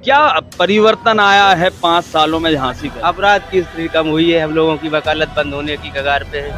क्या परिवर्तन आया है 5 सालों में झांसी का? अपराध की स्थिति कम हुई है, हम लोगों की वकालत बंद होने की कगार पे है।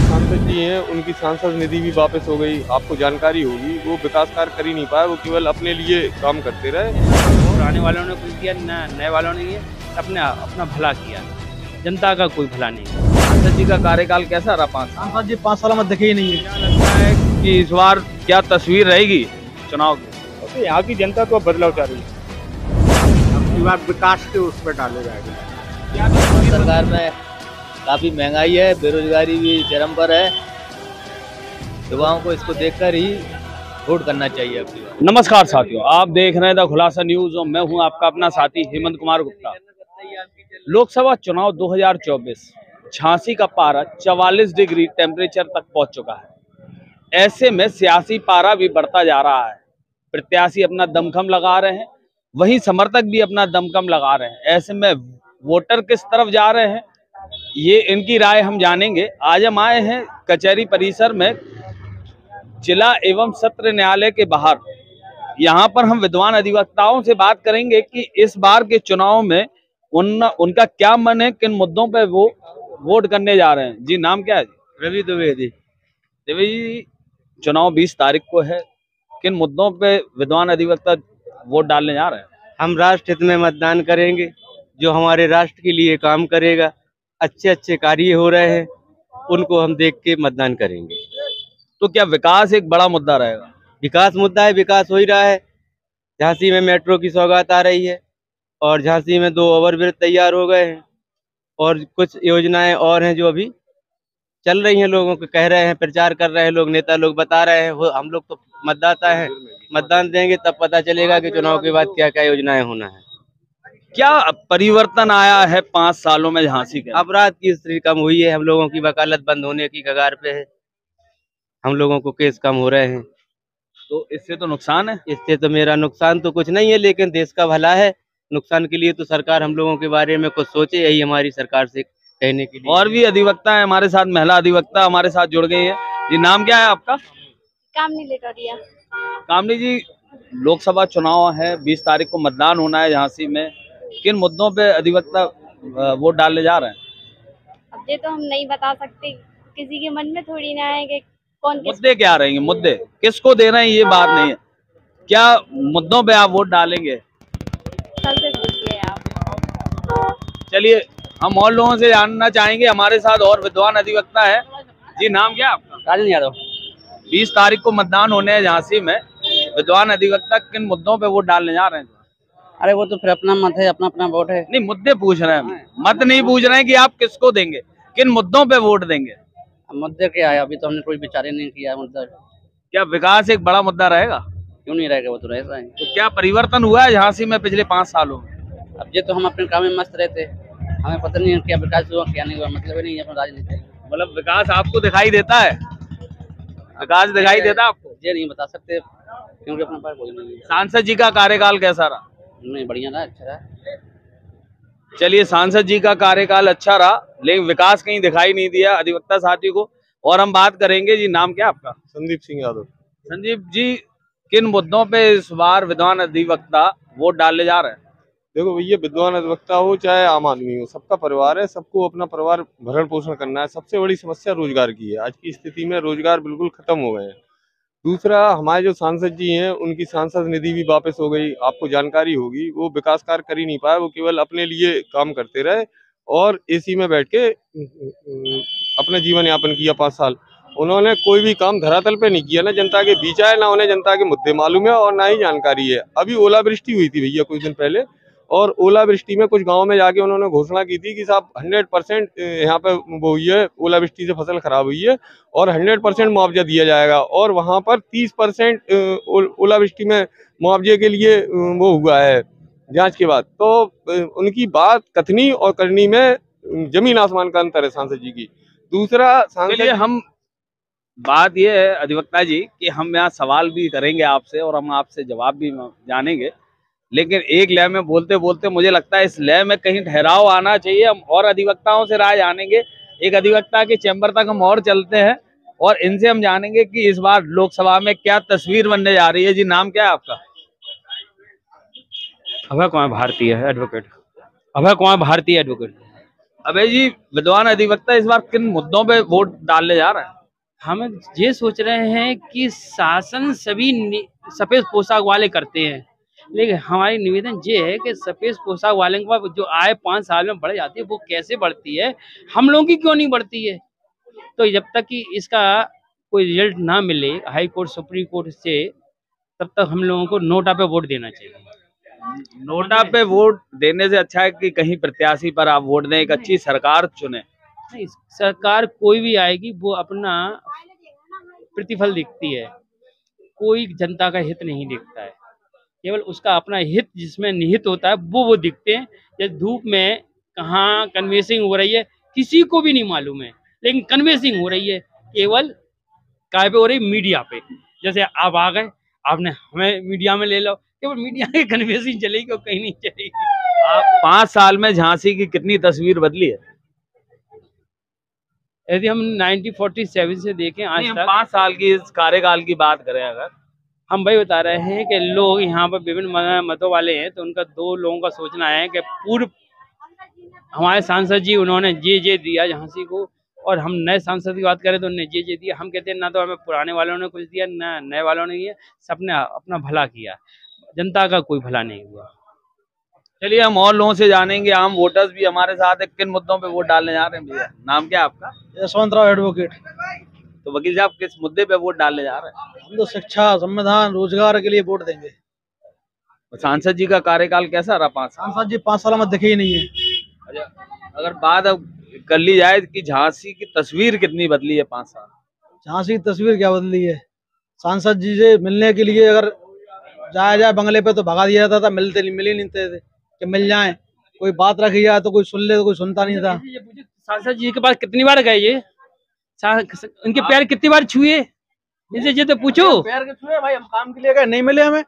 सांसद जी हैं, उनकी सांसद निधि भी वापस हो गई। आपको जानकारी होगी, वो विकास कार्य कर ही नहीं पाए, वो केवल अपने लिए काम करते रहे। पुराने वालों ने कुछ किया, नए वालों ने अपना भला किया, जनता का कोई भला नहीं। सांसद जी का कार्यकाल कैसा रहा? 5 साल सांसद जी 5 साल में दिखे ही नहीं है। क्या लगता है कि इस बार क्या तस्वीर रहेगी चुनाव की? तो यहाँ की जनता तो अब बदलाव चाह रही है। विकास के उस पर डाले जाएंगे। सरकार में काफी महंगाई है, बेरोजगारी भी चरम पर है। युवाओं को इसको देखकर ही वोट करना चाहिए अपनी बार। नमस्कार साथियों, आप देख रहे हैं द खुलासा न्यूज और मैं हूं आपका अपना साथी हेमंत कुमार गुप्ता। लोकसभा चुनाव 2024 झांसी का पारा 44 डिग्री टेम्परेचर तक पहुंच चुका है। ऐसे में सियासी पारा भी बढ़ता जा रहा है। प्रत्याशी अपना दमखम लगा रहे हैं, वहीं समर्थक भी अपना दमखम लगा रहे हैं। ऐसे में वोटर किस तरफ जा रहे हैं, ये इनकी राय हम जानेंगे। आज हम आए हैं कचहरी परिसर में जिला एवं सत्र न्यायालय के बाहर। यहाँ पर हम विद्वान अधिवक्ताओं से बात करेंगे कि इस बार के चुनाव में उनका क्या मन है, किन मुद्दों पे वो वोट करने जा रहे हैं। जी, नाम क्या है जी? रवि द्विवेदी। जी, चुनाव 20 तारीख को है, किन मुद्दों पे विद्वान अधिवक्ता वोट डालने जा रहे हैं? हम राष्ट्र हित में मतदान करेंगे, जो हमारे राष्ट्र के लिए काम करेगा। अच्छे अच्छे कार्य हो रहे हैं, उनको हम देख के मतदान करेंगे। तो क्या विकास एक बड़ा मुद्दा रहेगा? विकास मुद्दा है, विकास हो ही रहा है। झांसी में मेट्रो की सौगात आ रही है और झांसी में 2 ओवरब्रिज तैयार हो गए हैं और कुछ योजनाएं और हैं जो अभी चल रही हैं। लोगों को कह रहे हैं, प्रचार कर रहे हैं लोग, नेता लोग बता रहे हैं। हम लोग तो मतदाता हैं, मतदान देंगे तब पता चलेगा कि चुनाव के बाद क्या क्या योजनाएं होना है। क्या परिवर्तन आया है 5 सालों में झांसी के? अपराध की स्थिति कम हुई है, हम लोगों की वकालत बंद होने की कगार पे है। हम लोगों को केस कम हो रहे हैं। तो इससे तो नुकसान है। इससे तो मेरा नुकसान तो कुछ नहीं है, लेकिन देश का भला है। नुकसान के लिए तो सरकार हम लोगों के बारे में कुछ सोचे, यही हमारी सरकार से कहने के लिए। और भी अधिवक्ता है हमारे साथ, महिला अधिवक्ता हमारे साथ जुड़ गई है। ये नाम क्या है आपका? कामनी लेटोरिया। कामनी जी, लोकसभा चुनाव है, 20 तारीख को मतदान होना है झांसी में। किन मुद्दों पे अधिवक्ता वोट डालने जा रहे हैं? अब ये तो हम नहीं बता सकते, किसी के मन में थोड़ी ना है कि कौन किस। मुद्दे क्या रहेंगे? मुद्दे किसको दे रहे हैं ये बात नहीं है, क्या मुद्दों पे आप वोट डालेंगे? सबसे पूछिए आप। चलिए, हम और लोगों से जानना चाहेंगे। हमारे साथ और विद्वान अधिवक्ता है। जी, नाम क्या है आपका? राजन यादव। 20 तारीख को मतदान होने हैं झांसी में। विद्वान अधिवक्ता किन मुद्दों पे वोट डालने जा रहे हैं? अरे वो तो फिर अपना मत है, अपना अपना वोट है। नहीं, मुद्दे पूछ रहे हैं हम, मत नहीं पूछ रहे हैं कि आप किसको देंगे, किन मुद्दों पे वोट देंगे। मुद्दे क्या है, अभी तो हमने कोई विचार ही नहीं किया। मुद्दा क्या विकास एक बड़ा मुद्दा रहेगा? क्यों नहीं रहेगा, वो तो ऐसा है। तो क्या परिवर्तन हुआ है झांसी में पिछले 5 सालों में? अब ये तो हम अपने काम में मस्त रहते, हमें पता नहीं है क्या विकास हुआ क्या नहीं हुआ, मतलब ही नहीं है अपना राजनीति। मतलब विकास आपको दिखाई देता है? विकास दिखाई देता है आपको? ये नहीं बता सकते क्योंकि अपने पास कोई नहीं है। सांसद जी का कार्यकाल कैसा रहा? नहीं, बढ़िया रहा, अच्छा रहा। चलिए, सांसद जी का कार्यकाल अच्छा रहा, लेकिन विकास कहीं दिखाई नहीं दिया अधिवक्ता साथी को। और हम बात करेंगे। जी, नाम क्या आपका? संदीप सिंह यादव। संजीव जी, किन मुद्दों पे इस बार विद्वान अधिवक्ता वोट डालने जा रहे हैं? देखो भैया, विद्वान अधिवक्ता हो चाहे आम आदमी हो, सबका परिवार है, सबको अपना परिवार भरण पोषण करना है। सबसे बड़ी समस्या रोजगार की है। आज की स्थिति में रोजगार बिल्कुल खत्म हो गए हैं। दूसरा, हमारे जो सांसद जी हैं, उनकी सांसद निधि भी वापस हो गई। आपको जानकारी होगी, वो विकास कार्य कर ही नहीं पाए, वो केवल अपने लिए काम करते रहे और एसी में बैठ के अपना जीवन यापन किया 5 साल। उन्होंने कोई भी काम धरातल पे नहीं किया, ना जनता के बीच आए, ना उन्हें जनता के मुद्दे मालूम है और ना ही जानकारी है। अभी ओलावृष्टि हुई थी भैया कुछ दिन पहले, और ओलावृष्टि में कुछ गांव में जाके उन्होंने घोषणा की थी कि साहब 100% यहाँ पे वो हुई है, ओलावृष्टि से फसल खराब हुई है और 100% मुआवजा दिया जाएगा। और वहाँ पर 30% ओलावृष्टि में मुआवजे के लिए वो हुआ है जांच के बाद। तो उनकी बात कथनी और करनी में जमीन आसमान का अंतर है सांसद जी की। दूसरा, चलिए, हम बात ये है अधिवक्ता जी कि हम यहाँ सवाल भी करेंगे आपसे और हम आपसे जवाब भी जानेंगे, लेकिन एक लय में बोलते बोलते मुझे लगता है इस लय में कहीं ठहराव आना चाहिए। हम और अधिवक्ताओं से राय जानेंगे। एक अधिवक्ता के चैम्बर तक हम और चलते हैं और इनसे हम जानेंगे कि इस बार लोकसभा में क्या तस्वीर बनने जा रही है। जी, नाम क्या है आपका? अभय कुमार भारती है एडवोकेट। अभय कुमार भारती एडवोकेट। अभय जी, विद्वान अधिवक्ता इस बार किन मुद्दों पे वोट डालने जा रहे हैं? हम ये सोच रहे हैं कि शासन सभी सफेद पोशाक वाले करते हैं, लेकिन हमारी निवेदन ये है कि सफेद पोशाक वाले के पास जो आय 5 साल में बढ़ जाती है वो कैसे बढ़ती है, हम लोगों की क्यों नहीं बढ़ती है। तो जब तक कि इसका कोई रिजल्ट ना मिले हाई कोर्ट सुप्रीम कोर्ट से, तब तक हम लोगों को नोटा पे वोट देना चाहिए। नोटा पे वोट देने से अच्छा है कि कहीं प्रत्याशी पर आप वोट दें, एक अच्छी सरकार चुने। नहीं, सरकार कोई भी आएगी वो अपना प्रतिफल देखती है, कोई जनता का हित नहीं देखता है, केवल उसका अपना हित जिसमें निहित होता है वो दिखते हैं। या धूप में कहाँ कन्वेंसिंग हो रही है किसी को भी नहीं मालूम है, लेकिन कन्वेंसिंग हो रही है केवल काय पे हो रही, मीडिया पे। जैसे आप आ गए, आपने हमें मीडिया में ले लो, केवल मीडिया की कन्वेंसिंग चलेगी और कहीं नहीं चलेगी। आप 5 साल में झांसी की कितनी तस्वीर बदली है? यदि हम 1947 से देखें आज हम तक, 5 साल की इस कार्यकाल की बात करें अगर, हम भाई बता रहे हैं कि लोग यहाँ पर विभिन्न मतों वाले हैं, तो उनका 2 लोगों का सोचना है कि पूर्व हमारे सांसद जी उन्होंने जे दिया झांसी को, और हम नए सांसद की बात करें तो उन्होंने जे दिया। हम कहते हैं ना तो हमें पुराने वालों ने कुछ दिया ना नए वालों ने दिया, सबने अपना भला किया, जनता का कोई भला नहीं हुआ। चलिए हम और लोगों से जानेंगे, आम वोटर्स भी हमारे साथ है। किन मुद्दों पे वोट डालने जा रहे हैं भैया? नाम क्या है आपका? यशवंत राव एडवोकेट। तो वकील साहब, किस मुद्दे पे वोट डालने जा रहे हैं? हम तो शिक्षा, संविधान, रोजगार के लिए वोट देंगे। सांसद जी का कार्यकाल कैसा रहा 5 साल? सांसद जी 5 साल में दिखे ही नहीं है। अच्छा, अगर बात अब कर ली जाए कि झांसी की तस्वीर कितनी बदली है 5 साल? झांसी की तस्वीर क्या बदली है? सांसद जी से मिलने के लिए अगर जाए बंगले पे तो भगा दिया जाता था, मिल ही नहीं थे कि मिल जाए, कोई बात रखी जाए तो कोई सुन ले तो कोई सुनता नहीं था। सांसद जी के पास कितनी बार गए ये? उनके पैर कितनी बार छुए? इनसे ये तो पूछो। पैर के छुए भाई, हम काम के लिए गए, नहीं मिले हमें।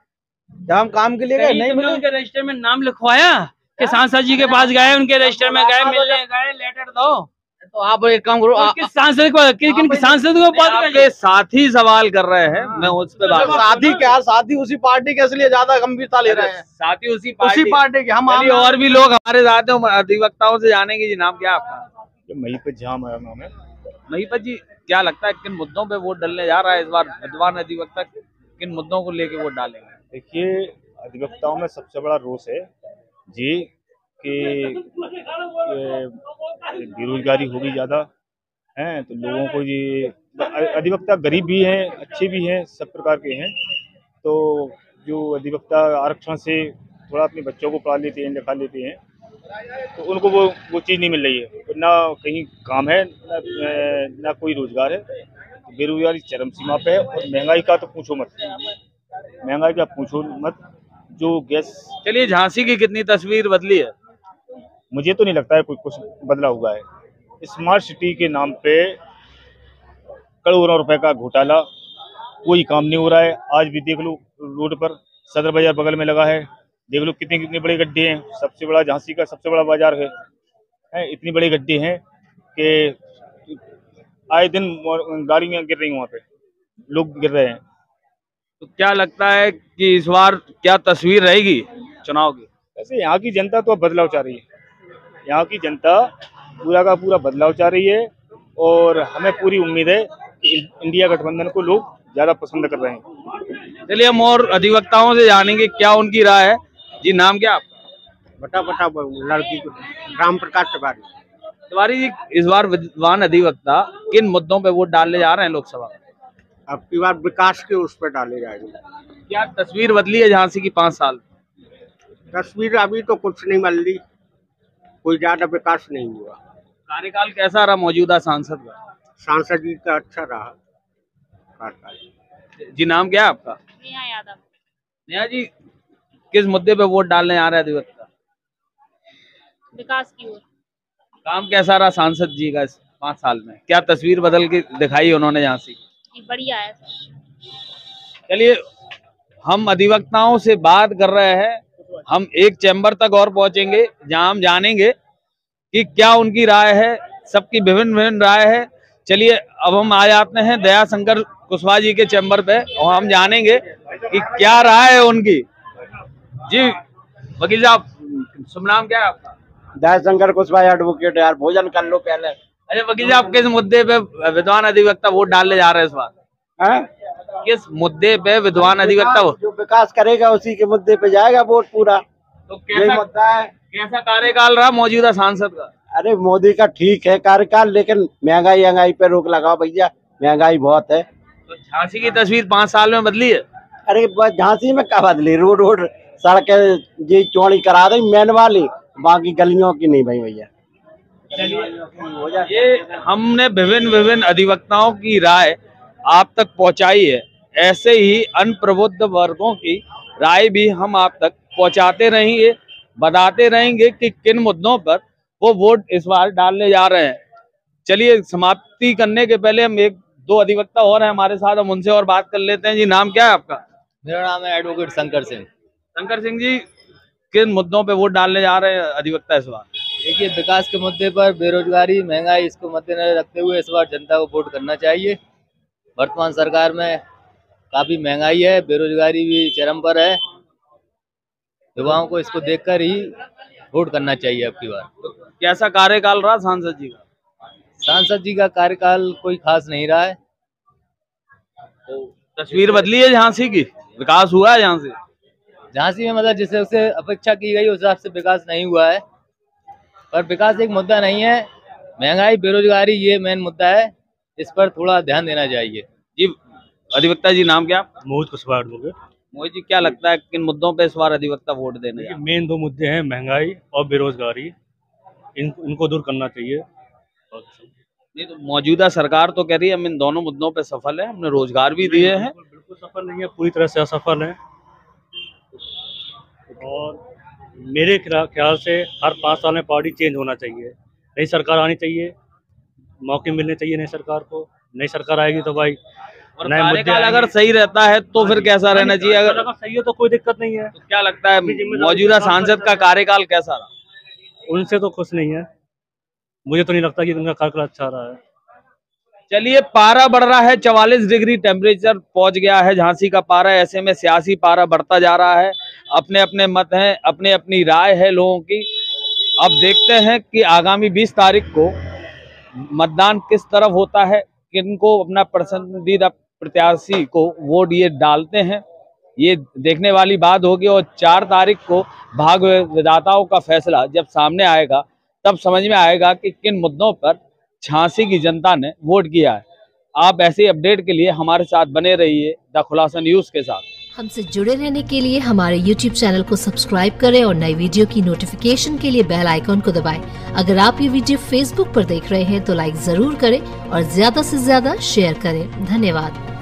जब हम काम के लिए गए नहीं मिले। उनके रजिस्टर में नाम लिखवाया कि सांसद जी के पास गए, उनके रजिस्टर में गए, मिलने गए, लेटर दो। तो आप एक काम करो, किस सांसद को, किन सांसद को बात आपके साथी सवाल कर रहे हैं, मैं उस पे बात। साथी क्या, साथी उसी पार्टी के, इसलिए ज्यादा गंभीरता ले रहे हैं। साथी उसी पार्टी के हम। और भी लोग हमारे साथ हैं, अधिवक्ताओं से जानेंगे। जी नाम क्या है आपका? महिपत झा मेरा नाम है। महिपत जी, क्या लगता है किन मुद्दों पे वोट डालने जा रहा है इस बार विद्वान अधिवक्ता? किन मुद्दों को लेके वोट डालेंगे? देखिए, अधिवक्ताओं में सबसे बड़ा रोष है जी कि बेरोजगारी होगी ज़्यादा है, तो लोगों को ये अधिवक्ता गरीब भी हैं, अच्छे भी हैं, सब प्रकार के हैं। तो जो अधिवक्ता आरक्षण से थोड़ा अपने बच्चों को पढ़ा लेते हैं, लिखा लेते हैं, तो उनको वो चीज़ नहीं मिल रही है। ना कहीं काम है, ना कोई रोजगार है। तो बेरोजगारी चरम सीमा पे है। और महंगाई का तो पूछो मत, महंगाई का पूछो मत। जो गैस, चलिए झांसी की कितनी तस्वीर बदली है? मुझे तो नहीं लगता है कुछ बदला हुआ है। स्मार्ट सिटी के नाम पे करोड़ों रुपए का घोटाला, कोई काम नहीं हो रहा है। आज भी देख लो, रोड पर सदर बाजार बगल में लगा है, देख लो कितने बड़े गड्ढे हैं। सबसे बड़ा झांसी का सबसे बड़ा बाजार है, इतनी बड़े गड्ढे हैं कि आए दिन गाड़ियां गिर रही हैं, वहाँ पे लोग गिर रहे हैं। तो क्या लगता है कि इस बार क्या तस्वीर रहेगी चुनाव की? वैसे यहाँ की जनता तो अब बदलाव चाह रही है, यहाँ की जनता पूरा का पूरा बदलाव चाह रही है। और हमें पूरी उम्मीद है कि इंडिया गठबंधन को लोग ज्यादा पसंद कर रहे हैं। चलिए हम और अधिवक्ताओं से जानेंगे क्या उनकी राय है। जी नाम क्या आपका? बटा लड़की राम प्रकाश तिवारी। तिवारी जी, इस बार विद्वान अधिवक्ता किन मुद्दों पे वोट डालने जा रहे हैं लोकसभा? अब की बार विकास के उस पर डाले जाएंगे। क्या तस्वीर बदली है झांसी की 5 साल? तस्वीर अभी तो कुछ नहीं बदली, कोई ज्यादा विकास नहीं हुआ। कार्यकाल कैसा रहा मौजूदा सांसद का? सांसद जी का अच्छा रहा कार्यकाल। जी नाम क्या है आपका? नेहा यादव। नेहा जी, किस मुद्दे पे वोट डालने आ रहे हैं अधिवक्ता? विकास की ओर। काम कैसा रहा सांसद जी का इस 5 साल में? क्या तस्वीर बदल के दिखाई उन्होंने झांसी? बढ़िया है। चलिए हम अधिवक्ताओं से बात कर रहे हैं। हम एक चैम्बर तक और पहुंचेंगे जहां हम जानेंगे कि क्या उनकी राय है। सबकी विभिन्न राय है। चलिए अब हम आ जाते हैं दया शंकर कुशवाहा जी के चैम्बर पे और हम जानेंगे कि क्या राय है उनकी। जी वकील साहब, शुभ नाम क्या है आपका? दयाशंकर कुशवाहा एडवोकेट। यार भोजन कर लो पहले। अच्छा वकील साहब, किस मुद्दे पे विद्वान अधिवक्ता वोट डालने जा रहे हैं इस बार? हैं? किस मुद्दे पे विद्वान अधिवक्ता जो विकास करेगा उसी के मुद्दे पे जाएगा वोट पूरा। तो यही मुद्दा है। कैसा कार्यकाल रहा मौजूदा सांसद का? अरे मोदी का ठीक है कार्यकाल, लेकिन महंगाई पे रोक लगाओ भैया, महंगाई बहुत है। तो झांसी की तस्वीर 5 साल में बदली है? अरे झांसी में क्या बदली, रोड सड़कें जी चौड़ी करा दी मेन वाली, बाकी गलियों की नहीं भाई भैया। ये हमने विभिन्न अधिवक्ताओं की राय आप तक पहुंचाई है, ऐसे ही अनप्रबुद्ध वर्गों की राय भी हम आप तक पहुंचाते रहेंगे, बताते रहेंगे कि किन मुद्दों पर वो वोट इस बार डालने जा रहे हैं। चलिए समाप्ति करने के पहले हम 1-2 अधिवक्ता और हैं हमारे साथ, हम उनसे और बात कर लेते हैं। जी नाम क्या है आपका? मेरा नाम है एडवोकेट शंकर सिंह। शंकर सिंह जी, किन मुद्दों पे वोट डालने जा रहे हैं अधिवक्ता इस बार? देखिए, विकास के मुद्दे पर, बेरोजगारी, महंगाई, इसको मद्देनजर रखते हुए इस बार जनता को वोट करना चाहिए। वर्तमान सरकार में काफी महंगाई है, बेरोजगारी भी चरम पर है। युवाओं को इसको देखकर ही वोट करना चाहिए अब की बार। कैसा कार्यकाल रहा सांसद जी का? सांसद जी का कार्यकाल कोई खास नहीं रहा है। तस्वीर बदली है झांसी की, विकास हुआ है झांसी? झांसी में मतलब जिस उसे अपेक्षा की गई उस हिसाब से विकास नहीं हुआ है, पर विकास एक मुद्दा नहीं है। महंगाई, बेरोजगारी ये मेन मुद्दा है, इस पर थोड़ा ध्यान देना चाहिए। जी अधिवक्ता जी नाम क्या? मोहित कुशवाहा एडवोकेट। मोहित जी, क्या लगता है किन मुद्दों पे इस बार अधिवक्ता वोट देने? मेन 2 मुद्दे हैं, महंगाई और बेरोजगारी, इनको दूर करना चाहिए। नहीं तो मौजूदा सरकार तो कह रही है हम इन दोनों मुद्दों पे सफल है, हमने रोजगार भी दिए हैं। बिल्कुल सफल नहीं है, पूरी तरह से असफल है। और मेरे ख्याल से हर 5 साल में पार्टी चेंज होना चाहिए, नई सरकार आनी चाहिए, मौके मिलने चाहिए नई सरकार को। नई सरकार आएगी तो भाई और कार्यकाल अगर सही रहता है तो फिर कैसा रहना चाहिए? अगर सही है तो कोई दिक्कत नहीं है। तो क्या लगता है मौजूदा सांसद का कार्यकाल कैसा रहा? उनसे तो खुश नहीं है, मुझे तो नहीं लगता कि उनका कार्यकाल अच्छा रहा है। चलिए, पारा बढ़ रहा है, 44 डिग्री टेम्परेचर पहुंच गया है झांसी का पारा। ऐसे में सियासी पारा बढ़ता जा रहा है, अपने अपने मत हैं, अपने अपनी राय है लोगों की। अब देखते हैं कि आगामी 20 तारीख को मतदान किस तरफ होता है, किनको अपना पसंदीदा प्रत्याशी को वोट ये डालते हैं, ये देखने वाली बात होगी। और 4 तारीख को भाग्य विधाताओं का फैसला जब सामने आएगा तब समझ में आएगा कि किन मुद्दों पर झांसी की जनता ने वोट किया है। आप ऐसे अपडेट के लिए हमारे साथ बने रहिए द खुलासा न्यूज के साथ। हमसे जुड़े रहने के लिए हमारे YouTube चैनल को सब्सक्राइब करें और नई वीडियो की नोटिफिकेशन के लिए बेल आइकॉन को दबाएं। अगर आप ये वीडियो Facebook पर देख रहे हैं तो लाइक जरूर करें और ज्यादा से ज्यादा शेयर करें। धन्यवाद।